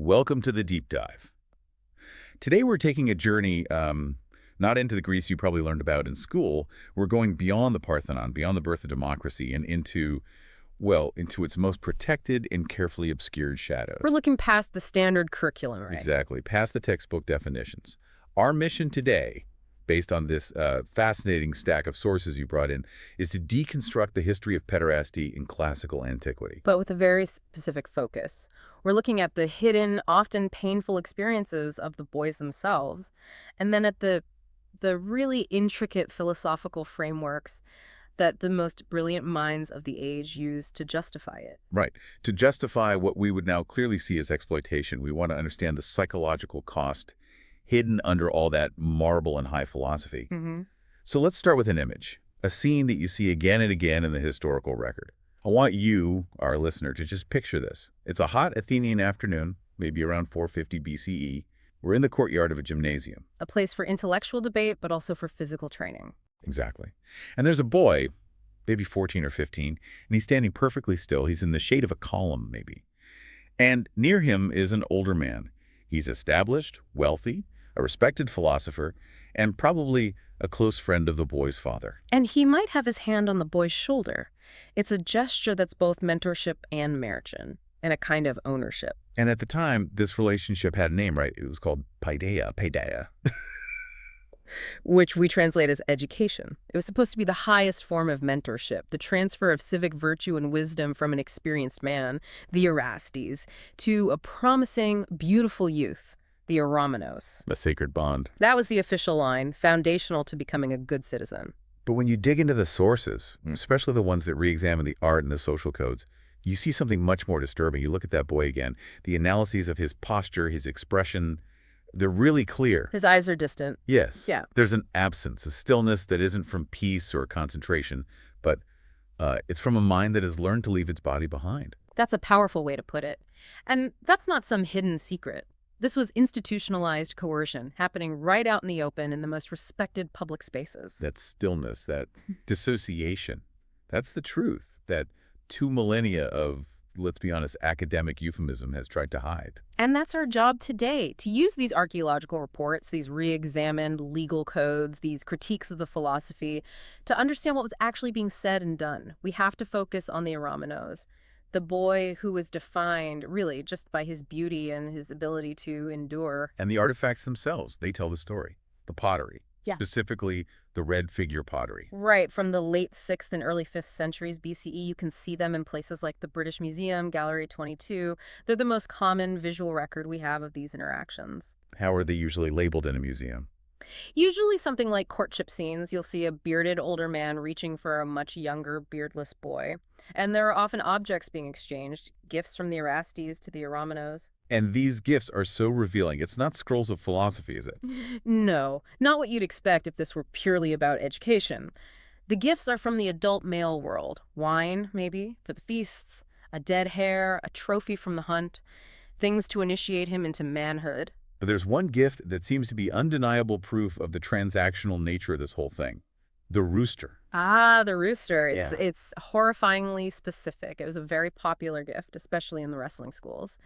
Welcome to the deep dive. Today we're taking a journey not into the Greece you probably learned about in school. We're going beyond the Parthenon, beyond the birth of democracy, and into its most protected and carefully obscured shadows. We're looking past the standard curriculum, right? Exactly, past the textbook definitions. Our mission today, based on this fascinating stack of sources you brought in, is to deconstruct the history of pederasty in classical antiquity. But with a very specific focus. We're looking at the hidden, often painful experiences of the boys themselves, and then at the really intricate philosophical frameworks that the most brilliant minds of the age used to justify it. Right. To justify what we would now clearly see as exploitation, we want to understand the psychological cost hidden under all that marble and high philosophy. So let's start with an image, a scene that you see again and again in the historical record. I want you, our listener, to just picture this. It's a hot Athenian afternoon, maybe around 450 BCE. We're in the courtyard of a gymnasium. A place for intellectual debate, but also for physical training. Exactly. And there's a boy, maybe 14 or 15, and he's standing perfectly still. He's in the shade of a column, maybe. And near him is an older man. He's established, wealthy, a respected philosopher, and probably a close friend of the boy's father. And he might have his hand on the boy's shoulder. It's a gesture that's both mentorship and marriage, and a kind of ownership. And at the time, this relationship had a name, right? It was called paideia. Which we translate as education. It was supposed to be the highest form of mentorship, the transfer of civic virtue and wisdom from an experienced man, the Pederastes, to a promising, beautiful youth, the eromenos. A sacred bond. That was the official line, foundational to becoming a good citizen. But when you dig into the sources, especially the ones that re-examine the art and the social codes, you see something much more disturbing. You look at that boy again. The analyses of his posture, his expression, they're really clear. His eyes are distant. Yes. Yeah. There's an absence, a stillness that isn't from peace or concentration, but it's from a mind that has learned to leave its body behind. That's a powerful way to put it. And that's not some hidden secret. This was institutionalized coercion happening right out in the open in the most respected public spaces. That stillness, that dissociation, that's the truth that 2 millennia of, let's be honest, academic euphemism has tried to hide. And that's our job today, to use these archaeological reports, these re-examined legal codes, these critiques of the philosophy, to understand what was actually being said and done. We have to focus on the eromenos, the boy who was defined, really, just by his beauty and his ability to endure. And the artifacts themselves, they tell the story. The pottery, specifically the red figure pottery. Right, from the late 6th and early 5th centuries BCE, you can see them in places like the British Museum, Gallery 22. They're the most common visual record we have of these interactions. How are they usually labeled in a museum? Usually something like courtship scenes. You'll see a bearded older man reaching for a much younger, beardless boy. And there are often objects being exchanged, gifts from the Pederastes to the eromenos. And these gifts are so revealing. It's not scrolls of philosophy, is it? No, not what you'd expect if this were purely about education. The gifts are from the adult male world. Wine, maybe, for the feasts, a dead hare, a trophy from the hunt, things to initiate him into manhood. But there's one gift that seems to be undeniable proof of the transactional nature of this whole thing. The rooster. Ah, the rooster. It's horrifyingly specific. It was a very popular gift, especially in the wrestling schools.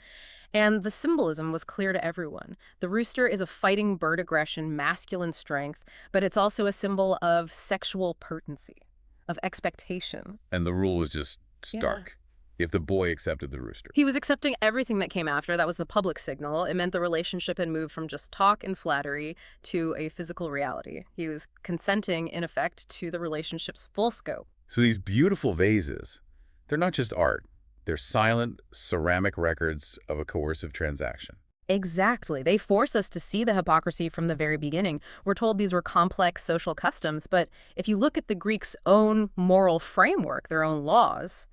And the symbolism was clear to everyone. The rooster is a fighting bird aggression, masculine strength, but it's also a symbol of sexual potency, of expectation. And the rule was just stark. If the boy accepted the rooster. He was accepting everything that came after. That was the public signal. It meant the relationship had moved from just talk and flattery to a physical reality. He was consenting, in effect, to the relationship's full scope. So these beautiful vases, they're not just art. They're silent, ceramic records of a coercive transaction. Exactly. They force us to see the hypocrisy from the very beginning. We're told these were complex social customs, but if you look at the Greeks' own moral framework, their own laws,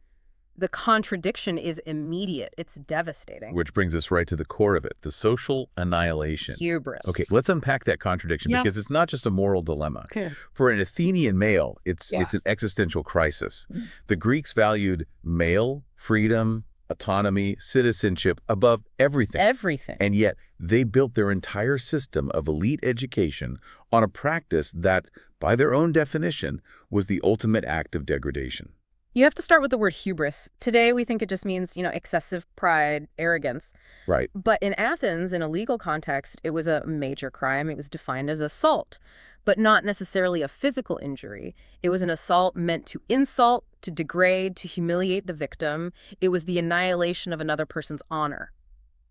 the contradiction is immediate. It's devastating. Which brings us right to the core of it, the social annihilation. Hubris. Okay, let's unpack that contradiction because it's not just a moral dilemma. For an Athenian male, it's an existential crisis. The Greeks valued male freedom, autonomy, citizenship above everything. Everything. And yet they built their entire system of elite education on a practice that, by their own definition, was the ultimate act of degradation. You have to start with the word hubris. Today, we think it just means, excessive pride, arrogance. Right. But in Athens, in a legal context, it was a major crime. It was defined as assault, but not necessarily a physical injury. It was an assault meant to insult, to degrade, to humiliate the victim. It was the annihilation of another person's honor,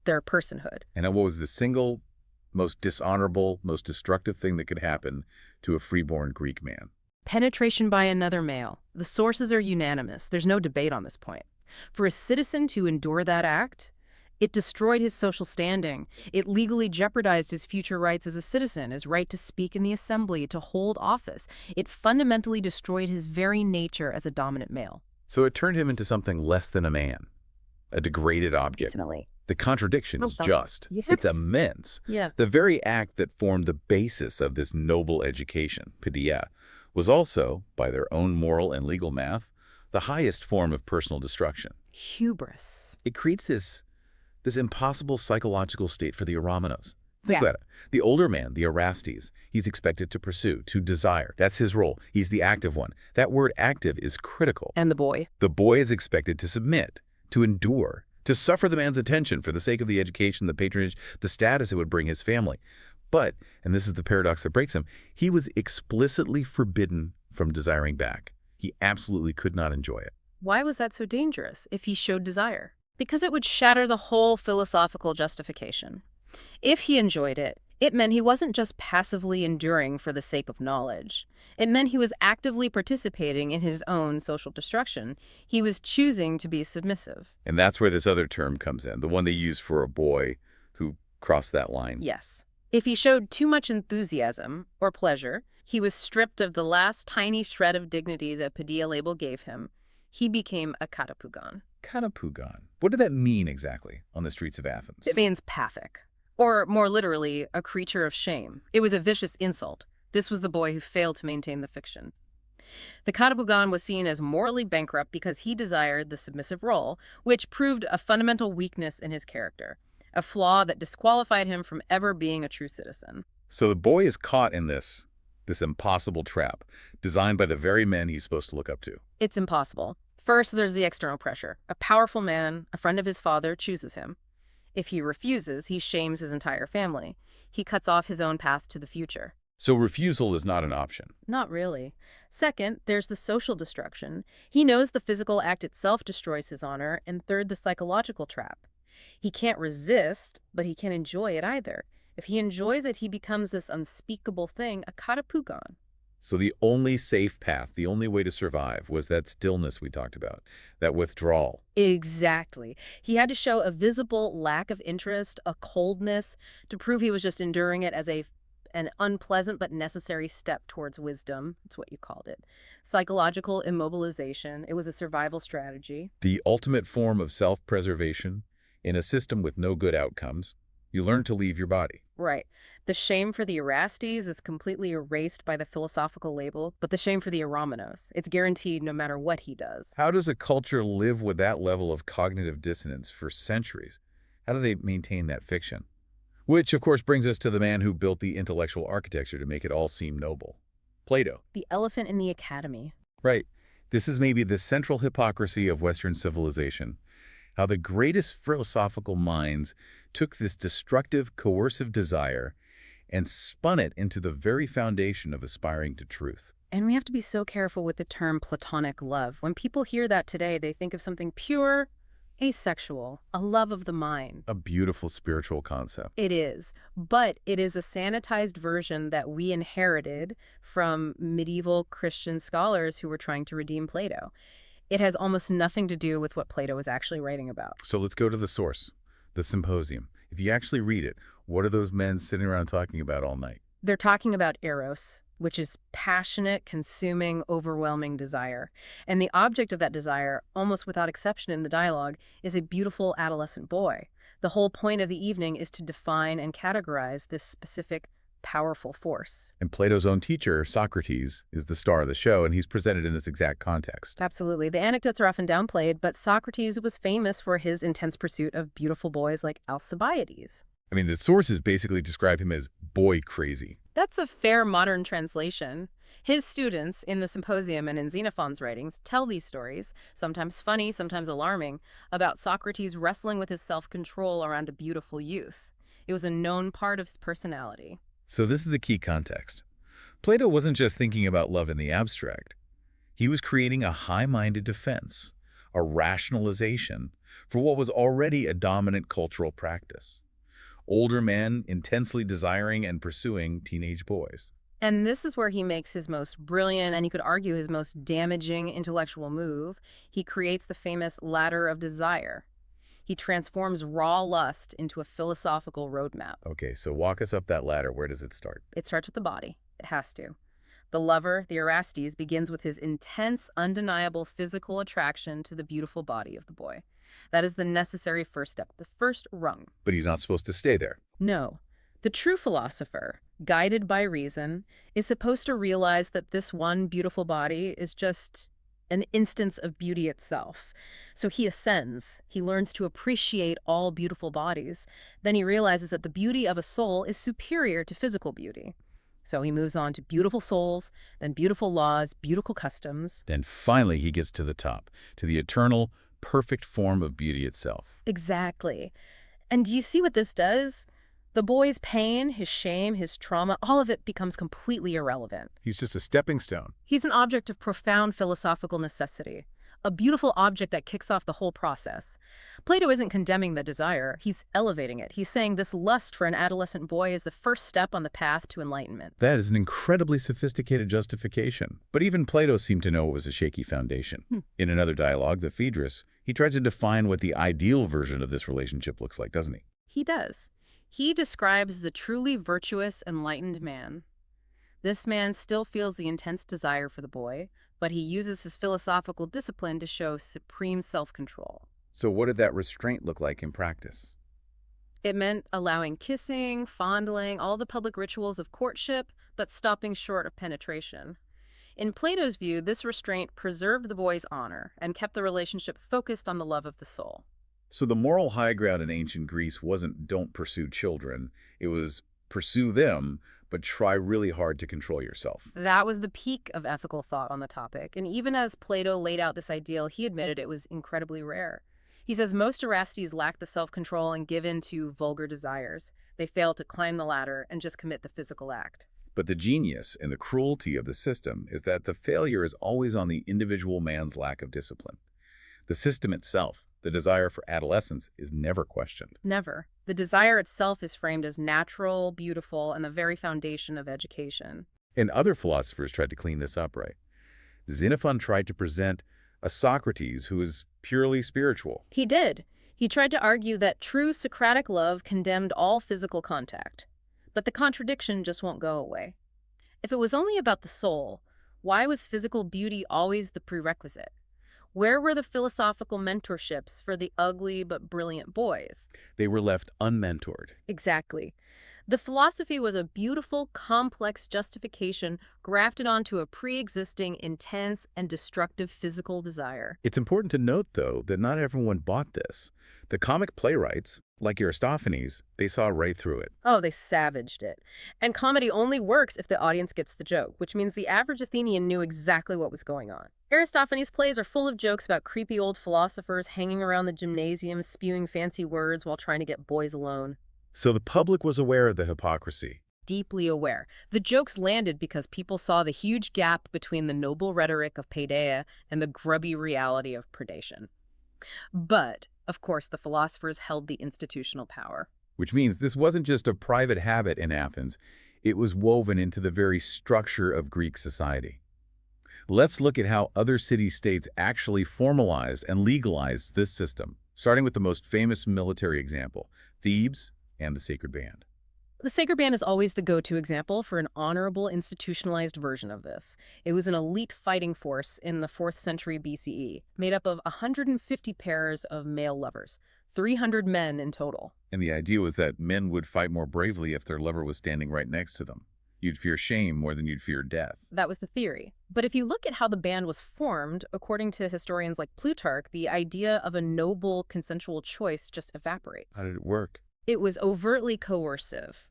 their personhood. And what was the single most dishonorable, most destructive thing that could happen to a freeborn Greek man? Penetration by another male. The sources are unanimous. There's no debate on this point. For a citizen to endure that act, it destroyed his social standing. It legally jeopardized his future rights as a citizen, his right to speak in the assembly, to hold office. It fundamentally destroyed his very nature as a dominant male. So it turned him into something less than a man, a degraded object. Ultimately. The contradiction is just. Yes. It's immense. Yeah. The very act that formed the basis of this noble education, paideia, was also, by their own moral and legal math, the highest form of personal destruction. Hubris. It creates this impossible psychological state for the eromenos. Think about it. The older man, the Pederasty, he's expected to pursue, to desire. That's his role. He's the active one. That word active is critical. And the boy. The boy is expected to submit, to endure, to suffer the man's attention for the sake of the education, the patronage, the status it would bring his family. But, and this is the paradox that breaks him, he was explicitly forbidden from desiring back. He absolutely could not enjoy it. Why was that so dangerous if he showed desire? Because it would shatter the whole philosophical justification. If he enjoyed it, it meant he wasn't just passively enduring for the sake of knowledge. It meant he was actively participating in his own social destruction. He was choosing to be submissive. And that's where this other term comes in, the one they use for a boy who crossed that line. Yes. If he showed too much enthusiasm or pleasure, he was stripped of the last tiny shred of dignity the paideia label gave him. He became a katapougon. Katapougon. What did that mean exactly on the streets of Athens? It means pathic, or more literally, a creature of shame. It was a vicious insult. This was the boy who failed to maintain the fiction. The katapougon was seen as morally bankrupt because he desired the submissive role, which proved a fundamental weakness in his character, a flaw that disqualified him from ever being a true citizen. So the boy is caught in this impossible trap, designed by the very men he's supposed to look up to. It's impossible. First, there's the external pressure. A powerful man, a friend of his father, chooses him. If he refuses, he shames his entire family. He cuts off his own path to the future. So refusal is not an option. Not really. Second, there's the social destruction. He knows the physical act itself destroys his honor. And third, the psychological trap. He can't resist, but he can't enjoy it either. If he enjoys it, he becomes this unspeakable thing, a katapougon. So the only safe path, the only way to survive was that stillness we talked about, that withdrawal. Exactly. He had to show a visible lack of interest, a coldness, to prove he was just enduring it as an unpleasant but necessary step towards wisdom. That's what you called it. Psychological immobilization. It was a survival strategy. The ultimate form of self-preservation in a system with no good outcomes. You learn to leave your body. Right. The shame for the Pederasty is completely erased by the philosophical label, but the shame for the eromenos, it's guaranteed no matter what he does. How does a culture live with that level of cognitive dissonance for centuries? How do they maintain that fiction? Which, of course, brings us to the man who built the intellectual architecture to make it all seem noble. Plato. The elephant in the academy. Right. This is maybe the central hypocrisy of Western civilization. How the greatest philosophical minds took this destructive, coercive desire and spun it into the very foundation of aspiring to truth. And we have to be so careful with the term platonic love. When people hear that today, they think of something pure, asexual, a love of the mind. A beautiful spiritual concept. It is. But it is a sanitized version that we inherited from medieval Christian scholars who were trying to redeem Plato. It has almost nothing to do with what Plato was actually writing about. So let's go to the source, the Symposium. If you actually read it, what are those men sitting around talking about all night? They're talking about eros, which is passionate, consuming, overwhelming desire. And the object of that desire, almost without exception in the dialogue, is a beautiful adolescent boy. The whole point of the evening is to define and categorize this specific powerful force. And Plato's own teacher, Socrates, is the star of the show, and he's presented in this exact context. Absolutely. The anecdotes are often downplayed, but Socrates was famous for his intense pursuit of beautiful boys like Alcibiades. I mean, the sources basically describe him as boy crazy. That's a fair modern translation. His students, in the Symposium and in Xenophon's writings, tell these stories, sometimes funny, sometimes alarming, about Socrates wrestling with his self-control around a beautiful youth. It was a known part of his personality. So this is the key context. Plato wasn't just thinking about love in the abstract. He was creating a high-minded defense, a rationalization, for what was already a dominant cultural practice. Older men intensely desiring and pursuing teenage boys. And this is where he makes his most brilliant, and you could argue his most damaging intellectual move. He creates the famous ladder of desire. He transforms raw lust into a philosophical roadmap. Okay, so walk us up that ladder. Where does it start? It starts with the body. It has to. The lover, the Pederasty, begins with his intense, undeniable physical attraction to the beautiful body of the boy. That is the necessary first step, the first rung. But he's not supposed to stay there. No. The true philosopher, guided by reason, is supposed to realize that this one beautiful body is just an instance of beauty itself. So he ascends. He learns to appreciate all beautiful bodies. Then he realizes that the beauty of a soul is superior to physical beauty. So he moves on to beautiful souls, then beautiful laws, beautiful customs. Then finally he gets to the top, to the eternal, perfect form of beauty itself. Exactly. And do you see what this does? The boy's pain, his shame, his trauma, all of it becomes completely irrelevant. He's just a stepping stone. He's an object of profound philosophical necessity, a beautiful object that kicks off the whole process. Plato isn't condemning the desire, he's elevating it. He's saying this lust for an adolescent boy is the first step on the path to enlightenment. That is an incredibly sophisticated justification. But even Plato seemed to know it was a shaky foundation. In another dialogue, the Phaedrus, he tries to define what the ideal version of this relationship looks like, doesn't he? He does. He describes the truly virtuous, enlightened man. This man still feels the intense desire for the boy, but he uses his philosophical discipline to show supreme self-control. So what did that restraint look like in practice? It meant allowing kissing, fondling, all the public rituals of courtship, but stopping short of penetration. In Plato's view, this restraint preserved the boy's honor and kept the relationship focused on the love of the soul. So the moral high ground in ancient Greece wasn't don't pursue children. It was pursue them, but try really hard to control yourself. That was the peak of ethical thought on the topic. And even as Plato laid out this ideal, he admitted it was incredibly rare. He says most Pederasties lack the self-control and give in to vulgar desires. They fail to climb the ladder and just commit the physical act. But the genius and the cruelty of the system is that the failure is always on the individual man's lack of discipline. The system itself, the desire for adolescence, is never questioned. Never. The desire itself is framed as natural, beautiful, and the very foundation of education. And other philosophers tried to clean this up, right? Xenophon tried to present a Socrates who is purely spiritual. He did. He tried to argue that true Socratic love condemned all physical contact. But the contradiction just won't go away. If it was only about the soul, why was physical beauty always the prerequisite? Where were the philosophical mentorships for the ugly but brilliant boys? They were left unmentored. Exactly. The philosophy was a beautiful, complex justification grafted onto a pre-existing, intense, and destructive physical desire. It's important to note, though, that not everyone bought this. The comic playwrights, like Aristophanes, they saw right through it. Oh, they savaged it. And comedy only works if the audience gets the joke, which means the average Athenian knew exactly what was going on. Aristophanes' plays are full of jokes about creepy old philosophers hanging around the gymnasium, spewing fancy words while trying to get boys alone. So the public was aware of the hypocrisy. Deeply aware. The jokes landed because people saw the huge gap between the noble rhetoric of paideia and the grubby reality of predation. But, of course, the philosophers held the institutional power. Which means this wasn't just a private habit in Athens. It was woven into the very structure of Greek society. Let's look at how other city-states actually formalized and legalized this system, starting with the most famous military example, Thebes and the Sacred Band. The Sacred Band is always the go-to example for an honorable, institutionalized version of this. It was an elite fighting force in the 4th century BCE, made up of 150 pairs of male lovers, 300 men in total. And the idea was that men would fight more bravely if their lover was standing right next to them. You'd fear shame more than you'd fear death. That was the theory. But if you look at how the band was formed, according to historians like Plutarch, the idea of a noble, consensual choice just evaporates. How did it work? It was overtly coercive.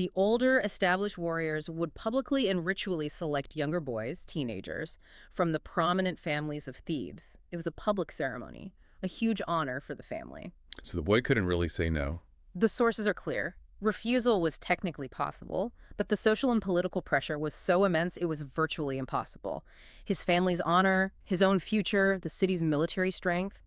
The older, established warriors would publicly and ritually select younger boys, teenagers, from the prominent families of Thebes. It was a public ceremony, a huge honor for the family. So the boy couldn't really say no. The sources are clear. Refusal was technically possible, but the social and political pressure was so immense it was virtually impossible. His family's honor, his own future, the city's military strength,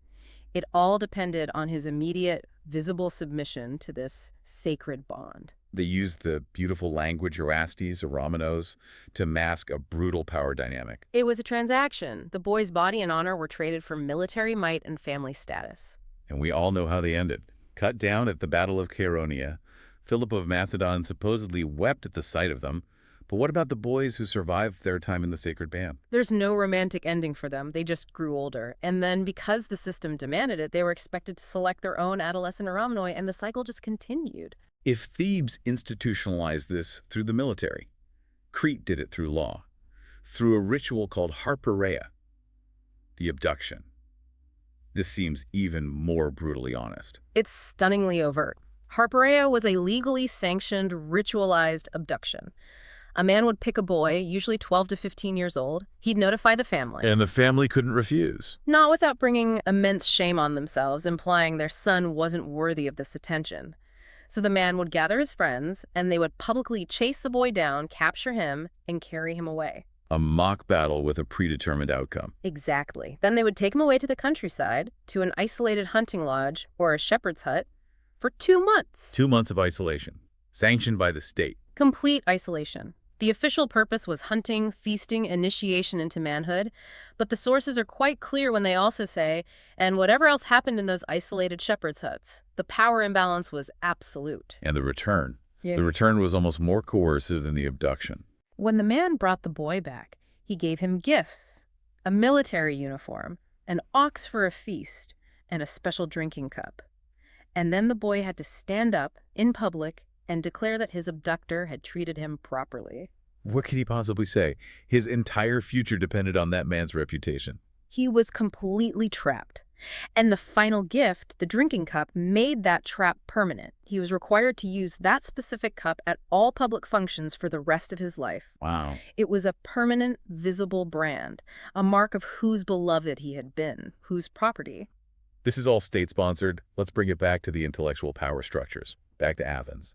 it all depended on his immediate, visible submission to this sacred bond. They used the beautiful language, Erastes, eromenos, to mask a brutal power dynamic. It was a transaction. The boy's body and honor were traded for military might and family status. And we all know how they ended. Cut down at the Battle of Chaeronea, Philip of Macedon supposedly wept at the sight of them. But what about the boys who survived their time in the sacred band? There's no romantic ending for them. They just grew older. And then because the system demanded it, they were expected to select their own adolescent eromenoi, and the cycle just continued. If Thebes institutionalized this through the military, Crete did it through law, through a ritual called harpereia, the abduction. This seems even more brutally honest. It's stunningly overt. Harpereia was a legally sanctioned, ritualized abduction. A man would pick a boy, usually 12 to 15 years old. He'd notify the family. And the family couldn't refuse. Not without bringing immense shame on themselves, implying their son wasn't worthy of this attention. So the man would gather his friends, and they would publicly chase the boy down, capture him, and carry him away. A mock battle with a predetermined outcome. Exactly. Then they would take him away to the countryside, to an isolated hunting lodge or a shepherd's hut, for 2 months. 2 months of isolation, sanctioned by the state. Complete isolation. The official purpose was hunting, feasting, initiation into manhood, but the sources are quite clear when they also say, and whatever else happened in those isolated shepherd's huts, the power imbalance was absolute. And the return. Yeah. The return was almost more coercive than the abduction. When the man brought the boy back, he gave him gifts, a military uniform, an ox for a feast, and a special drinking cup. And then the boy had to stand up in public and declare that his abductor had treated him properly. What could he possibly say? His entire future depended on that man's reputation. He was completely trapped. And the final gift, the drinking cup, made that trap permanent. He was required to use that specific cup at all public functions for the rest of his life. Wow. It was a permanent, visible brand, a mark of whose beloved he had been, whose property. This is all state-sponsored. Let's bring it back to the intellectual power structures, back to Athens.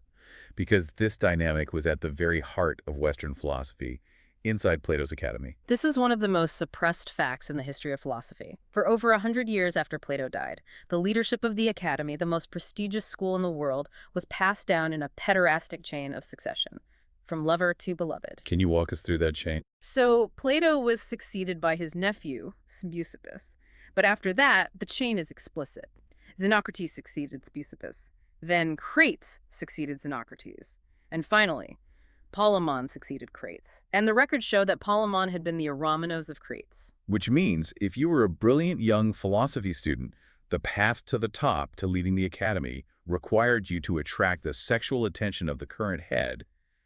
Because this dynamic was at the very heart of Western philosophy, inside Plato's academy. This is one of the most suppressed facts in the history of philosophy. For over 100 years after Plato died, the leadership of the academy, the most prestigious school in the world, was passed down in a pederastic chain of succession, from lover to beloved. Can you walk us through that chain? So Plato was succeeded by his nephew, Speusippus. But after that, the chain is explicit. Xenocrates succeeded Speusippus. Then Crates succeeded Xenocrates. And finally, Polemon succeeded Crates. And the records show that Polemon had been the eromenos of Crates. Which means, if you were a brilliant young philosophy student, the path to the top to leading the academy required you to attract the sexual attention of the current head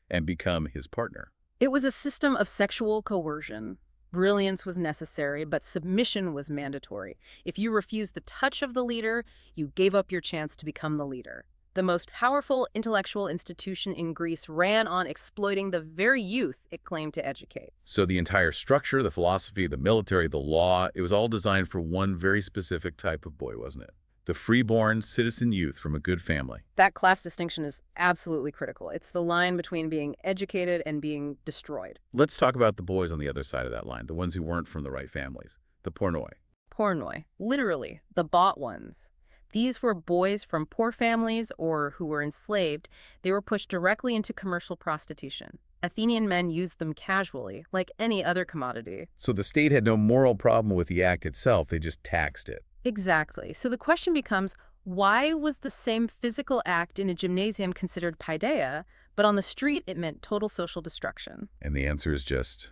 and become his partner. It was a system of sexual coercion. Brilliance was necessary, but submission was mandatory. If you refused the touch of the leader, you gave up your chance to become the leader. The most powerful intellectual institution in Greece ran on exploiting the very youth it claimed to educate. So the entire structure, the philosophy, the military, the law, it was all designed for one very specific type of boy, wasn't it? The freeborn citizen youth from a good family. That class distinction is absolutely critical. It's the line between being educated and being destroyed. Let's talk about the boys on the other side of that line, the ones who weren't from the right families, the pornoi. Pornoi, literally, the bought ones. These were boys from poor families or who were enslaved. They were pushed directly into commercial prostitution. Athenian men used them casually, like any other commodity. So the state had no moral problem with the act itself, they just taxed it. Exactly. So the question becomes, why was the same physical act in a gymnasium considered paideia, but on the street it meant total social destruction? And the answer is just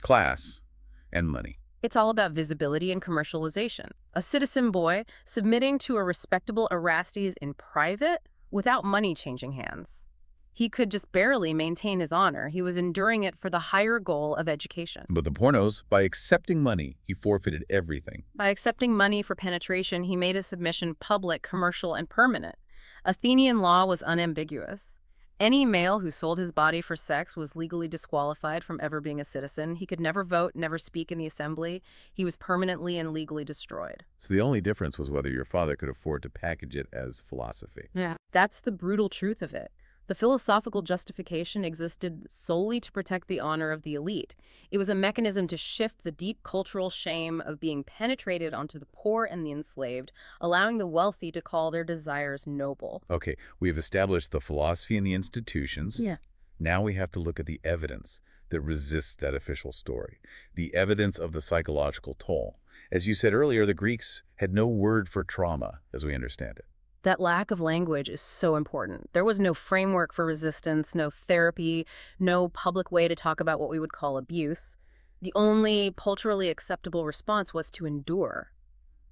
class and money. It's all about visibility and commercialization. A citizen boy submitting to a respectable Erastes in private without money changing hands. He could just barely maintain his honor. He was enduring it for the higher goal of education. But the pornos, by accepting money, he forfeited everything. By accepting money for penetration, he made his submission public, commercial, and permanent. Athenian law was unambiguous. Any male who sold his body for sex was legally disqualified from ever being a citizen. He could never vote, never speak in the assembly. He was permanently and legally destroyed. So the only difference was whether your father could afford to package it as philosophy. Yeah. That's the brutal truth of it. The philosophical justification existed solely to protect the honor of the elite. It was a mechanism to shift the deep cultural shame of being penetrated onto the poor and the enslaved, allowing the wealthy to call their desires noble. Okay, we've established the philosophy and the institutions. Yeah. Now we have to look at the evidence that resists that official story, the evidence of the psychological toll. As you said earlier, the Greeks had no word for trauma, as we understand it. That lack of language is so important. There was no framework for resistance, no therapy, no public way to talk about what we would call abuse. The only culturally acceptable response was to endure,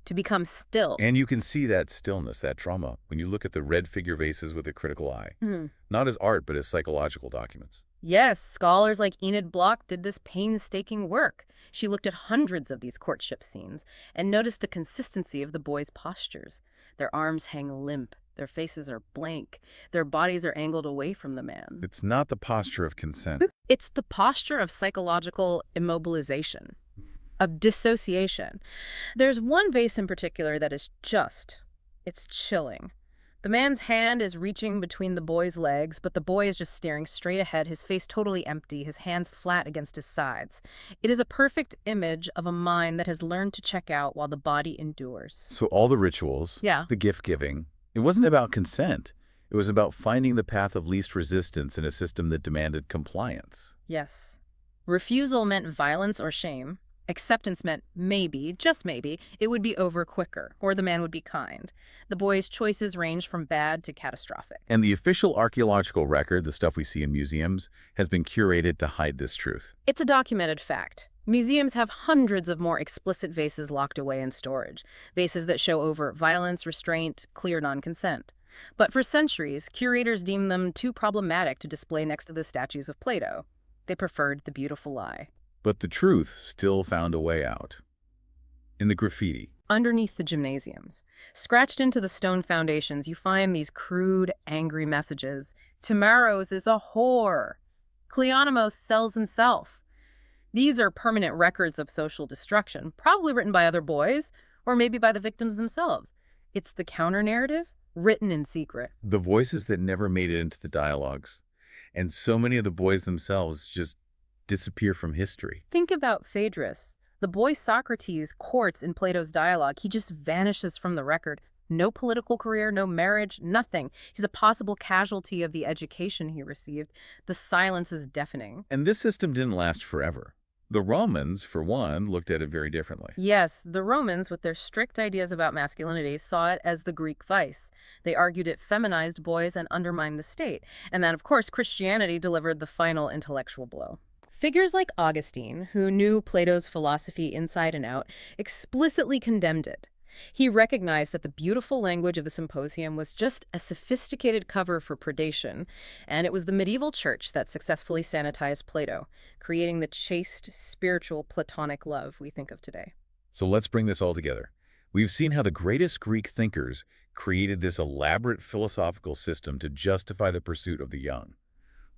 to become still. And you can see that stillness, that trauma, when you look at the red figure vases with a critical eye. Not as art, but as psychological documents. Yes, scholars like Enid Block did this painstaking work. She looked at hundreds of these courtship scenes and noticed the consistency of the boys' postures. Their arms hang limp, their faces are blank, their bodies are angled away from the man. It's not the posture of consent. It's the posture of psychological immobilization, of dissociation. There's one vase in particular that is it's chilling. The man's hand is reaching between the boy's legs, but the boy is just staring straight ahead, his face totally empty, his hands flat against his sides. It is a perfect image of a mind that has learned to check out while the body endures. So all the rituals, the gift-giving, it wasn't about consent. It was about finding the path of least resistance in a system that demanded compliance. Yes. Refusal meant violence or shame. Acceptance meant maybe, just maybe, it would be over quicker, or the man would be kind. The boy's choices ranged from bad to catastrophic. And the official archaeological record, the stuff we see in museums, has been curated to hide this truth. It's a documented fact. Museums have hundreds of more explicit vases locked away in storage, vases that show overt violence, restraint, clear non-consent. But for centuries, curators deemed them too problematic to display next to the statues of Plato. They preferred the beautiful lie. But the truth still found a way out. In the graffiti. Underneath the gymnasiums, scratched into the stone foundations, you find these crude, angry messages. Tamaros is a whore. Cleonomos sells himself. These are permanent records of social destruction, probably written by other boys, or maybe by the victims themselves. It's the counter-narrative, written in secret. The voices that never made it into the dialogues. And so many of the boys themselves just disappear from history. Think about Phaedrus. The boy Socrates courts in Plato's dialogue. He just vanishes from the record. No political career, no marriage, nothing. He's a possible casualty of the education he received. The silence is deafening. And this system didn't last forever. The Romans, for one, looked at it very differently. Yes, the Romans, with their strict ideas about masculinity, saw it as the Greek vice. They argued it feminized boys and undermined the state. And then, of course, Christianity delivered the final intellectual blow. Figures like Augustine, who knew Plato's philosophy inside and out, explicitly condemned it. He recognized that the beautiful language of the Symposium was just a sophisticated cover for predation, and it was the medieval church that successfully sanitized Plato, creating the chaste, spiritual, Platonic love we think of today. So let's bring this all together. We've seen how the greatest Greek thinkers created this elaborate philosophical system to justify the pursuit of the young.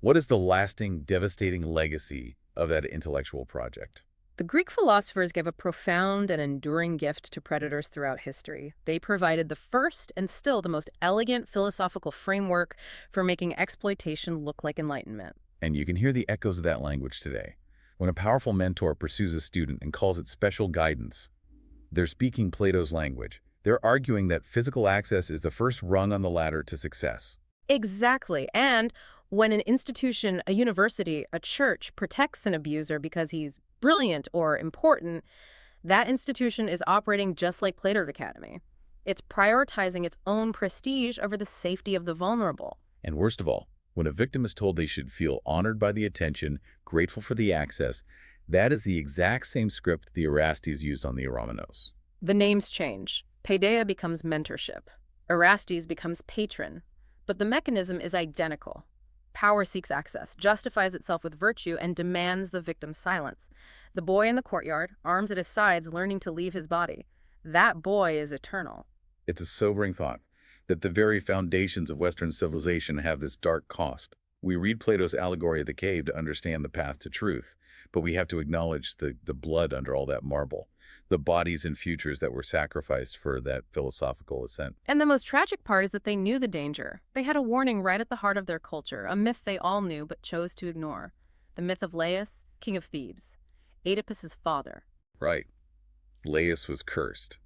What is the lasting, devastating legacy of that intellectual project? The Greek philosophers gave a profound and enduring gift to predators throughout history. They provided the first and still the most elegant philosophical framework for making exploitation look like enlightenment. And you can hear the echoes of that language today. When a powerful mentor pursues a student and calls it special guidance, they're speaking Plato's language. They're arguing that physical access is the first rung on the ladder to success. Exactly. And when an institution, a university, a church protects an abuser because he's brilliant or important, that institution is operating just like Plato's Academy. It's prioritizing its own prestige over the safety of the vulnerable. And worst of all, when a victim is told they should feel honored by the attention, grateful for the access, that is the exact same script the Pederasty used on the eromenos. The names change. Paideia becomes mentorship. Erastes becomes patron. But the mechanism is identical. Power seeks access, justifies itself with virtue, and demands the victim's silence. The boy in the courtyard, arms at his sides, learning to leave his body. That boy is eternal. It's a sobering thought that the very foundations of Western civilization have this dark cost. We read Plato's allegory of the cave to understand the path to truth, but we have to acknowledge the blood under all that marble, the bodies and futures that were sacrificed for that philosophical ascent. And the most tragic part is that they knew the danger. They had a warning right at the heart of their culture, a myth they all knew but chose to ignore. The myth of Laius, king of Thebes, Oedipus's father. Right. Laius was cursed,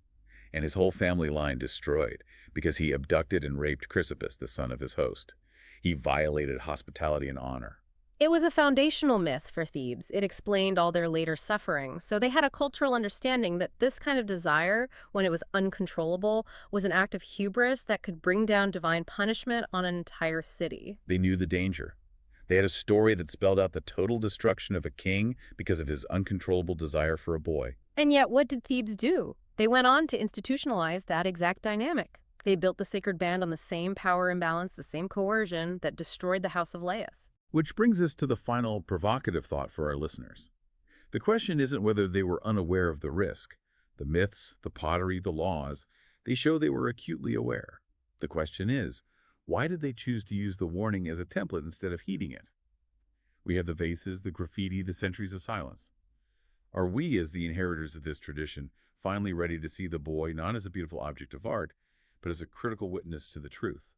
and his whole family line destroyed because he abducted and raped Chrysippus, the son of his host. He violated hospitality and honor. It was a foundational myth for Thebes. It explained all their later suffering. So they had a cultural understanding that this kind of desire, when it was uncontrollable, was an act of hubris that could bring down divine punishment on an entire city. They knew the danger. They had a story that spelled out the total destruction of a king because of his uncontrollable desire for a boy. And yet, what did Thebes do? They went on to institutionalize that exact dynamic. They built the sacred band on the same power imbalance, the same coercion that destroyed the house of Laius. Which brings us to the final provocative thought for our listeners. The question isn't whether they were unaware of the risk. The myths, the pottery, the laws, they show they were acutely aware. The question is, why did they choose to use the warning as a template instead of heeding it? We have the vases, the graffiti, the centuries of silence. Are we, as the inheritors of this tradition, finally ready to see the boy not as a beautiful object of art, but as a critical witness to the truth?